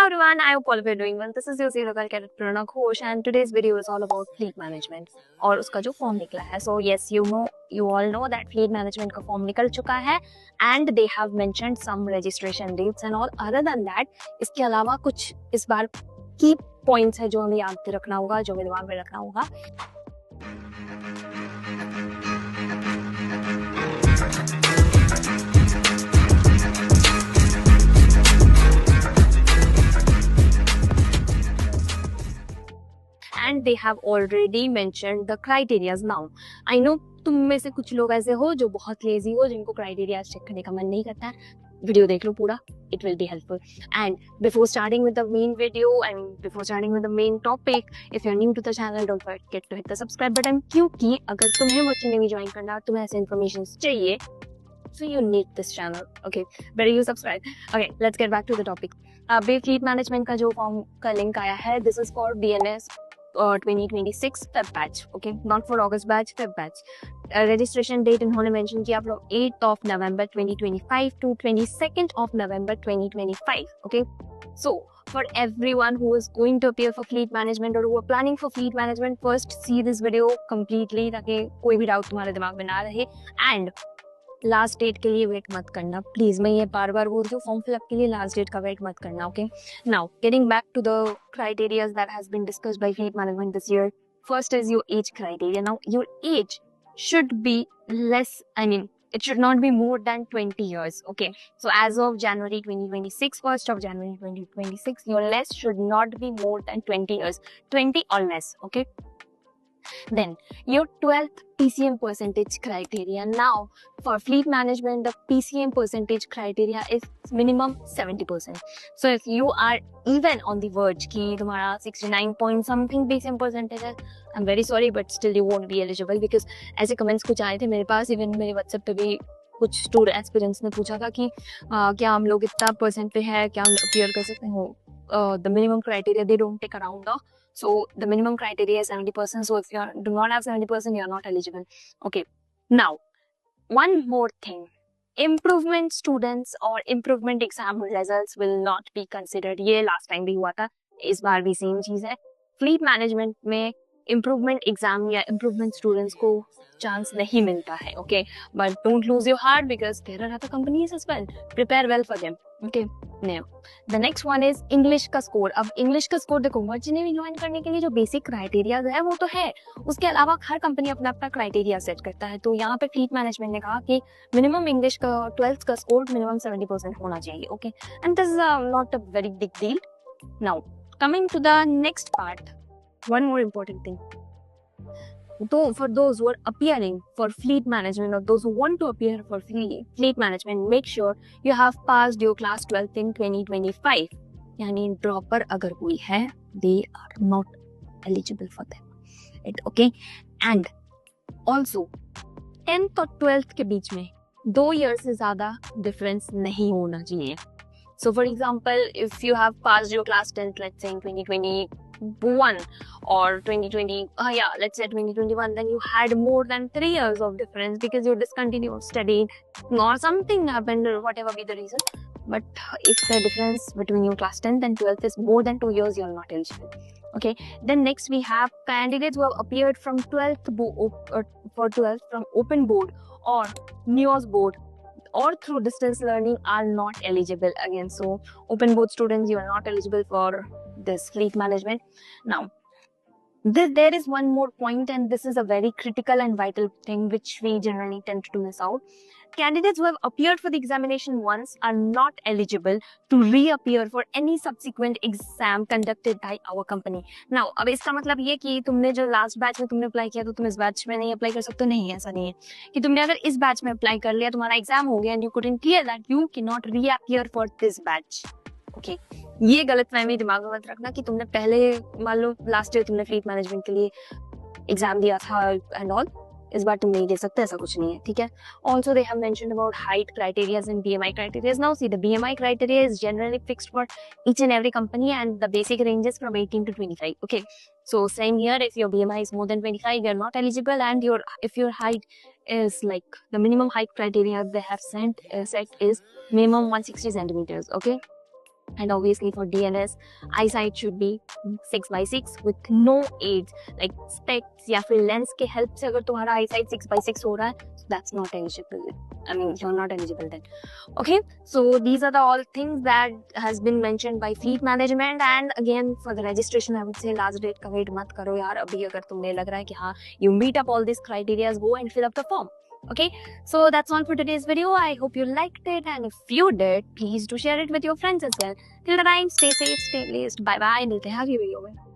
Hello everyone, I hope all of you are doing well. This is your zero girl cadet Prerna Ghosh and today's video is all about fleet management और उसका जो form निकला है. So yes, you all know that fleet management का form निकल चुका है and they have mentioned some registration dates and all. Other than that, इसके अलावा कुछ इस बार की पॉइंट्स है जो हमें याद रखना होगा, जो हमें दिमाग में रखना होगा. And they have already mentioned the criteria. Now I know तुम में से कुछ लोग ऐसे हो जो बहुत लेजी हो, जिनको क्राइटेरिया चेक करने का मन नहीं करता है. वीडियो देख लो पूरा, it will be helpful. And before starting with the main video and before starting with the main topic, if you're new to the channel, don't forget to hit the subscribe button. क्योंकि अगर तुम्हें वो channel भी join करना और तुम्हें ऐसे information चाहिए, so you need this channel. Okay, better you subscribe. Okay, let's get back to the topic. अभी फ्लीट मैनेजमेंट का जो फॉर्म का लिंक आया है, this is for BNS 2026 Feb batch, okay, not for August batch, Feb batch. Registration date इन्होंने mention किया from 8th of November 2025 to 22nd of November 2025, okay. So for everyone who is going to appear for fleet management or who are planning for fleet management, first see this video completely ताकि कोई भी doubt तुम्हारे दिमाग में ना रहे. And last date के लिए वेट मत करना प्लीज. मैं ये बार बार बोल रही हूँ, फॉर्म फिलअप के लिए लास्ट डेट का वेट मत करना. Okay, now getting back to the criterias that has been discussed by fleet management this year. First is your age criteria. Now your age should be less, I mean it should not be more than 20 years. Okay, so as of January 2026, 1st of January 2026, your less should not be more than 20 years, 20 or less. Okay, then your 12th PCM percentage criteria. Now for fleet management, the PCM percentage criteria is minimum 70%. So if you are even on the verge कि तुम्हारा 69 point something PCM percentage है, I'm very sorry but still you won't be eligible, because ऐसे comments कुछ आए थे मेरे पास, even मेरे WhatsApp पे भी कुछ स्टूडेंट एस्पिरेंट्स ने पूछा था कि क्या हम लोग इतना परसेंट पे है, क्या हम अपियर कर सकते हो. The minimum criteria they don't take around the, so the minimum criteria is 70%. So if you do not have 70%, you are not eligible. Okay, now one more thing, improvement students or improvement exam results will not be considered. ये last time भी हुआ था, इस बार भी same चीज है. Fleet management में improvement exam या इम्प्रूवमेंट स्टूडेंट्स को चांस नहीं मिलता है. Okay, but don't lose your heart because there are other companies as well. Prepare well for them. Okay, now the next one is English का score. अब English का score देखो, वर्जिनी में ज्वाइन करने के लिए जो बेसिक क्राइटेरिया है वो तो है, उसके अलावा हर कंपनी अपना अपना क्राइटेरिया सेट करता है. तो यहाँ पे फ्लीट मैनेजमेंट ने कहा कि मिनिमम इंग्लिश का 12th का स्कोर मिनिमम 70% होना चाहिए. Okay, and this is not a very big deal. Now coming to the next part, one more important thing. So for those who are appearing for fleet management or those who want to appear for fleet management, make sure you have passed your class 12th in 2025. यानी dropper अगर कोई है, they are not eligible for them. Okay, and also 10th और 12th के बीच में 2 years से ज़्यादा difference नहीं होना चाहिए. So for example, if you have passed your class 10th, let's say in 2021 or 2020, let's say 2021, then you had more than 3 years of difference because you discontinued studying or something happened or whatever be the reason. But if the difference between your class 10th and 12th is more than 2 years, you're not eligible. Okay, then next we have candidates who have appeared from 12th from open board or NEOS board or through distance learning are not eligible again. So open board students, you are not eligible for this fleet management. Now there is one more point, and this is a very critical and vital thing which we generally tend to miss out. Candidates who have appeared for the examination once are not eligible to reappear for any subsequent exam conducted by our company. Now अब इसका मतलब ये कि तुमने जो last batch में तुमने apply किया तो तुम इस बैच में नहीं अप्लाई कर सकते. नहीं, ऐसा नहीं है कि तुमने अगर इस बैच में अप्लाई कर लिया, तुम्हारा एग्जाम हो गया and you couldn't clear that, you can not reappear for this batch. Okay, ये गलतफहमी दिमाग में मत रखना कि तुमने पहले, मान लो लास्ट ईयर तुमने फ्लीट मैनेजमेंट के लिए एग्जाम दिया था एंड ऑल, इस बार तुम नहीं दे सकते, ऐसा कुछ नहीं है. ठीक है. Also they have mentioned about height criterias and BMI criterias. Now see the BMI criteria is generally fixed for each and every company and the basic ranges from 18 to 25. Okay, so same here, if your BMI is more than 25, you're not eligible, and if your height is like the minimum height criteria they have set is minimum 160 centimeters. Okay, And obviously for DNS, eyesight should be 6/6 with no aids like specs या फिर lens के help से अगर तुम्हारा eyesight 6/6 हो रहा है, so that's not eligible. I mean, you're not eligible then. Okay, so these are the all things that has been mentioned by fleet management. And again, for the registration, I would say last date का wait मत करो यार. अभी अगर तुम्हें लग रहा है कि हाँ you meet up all these criteria, go and fill up the form. Okay, so that's all for today's video. I hope you liked it, and if you did, please do share it with your friends as well. Till the time, stay safe, stay blessed. Bye bye. मिलते हैं अगली video में.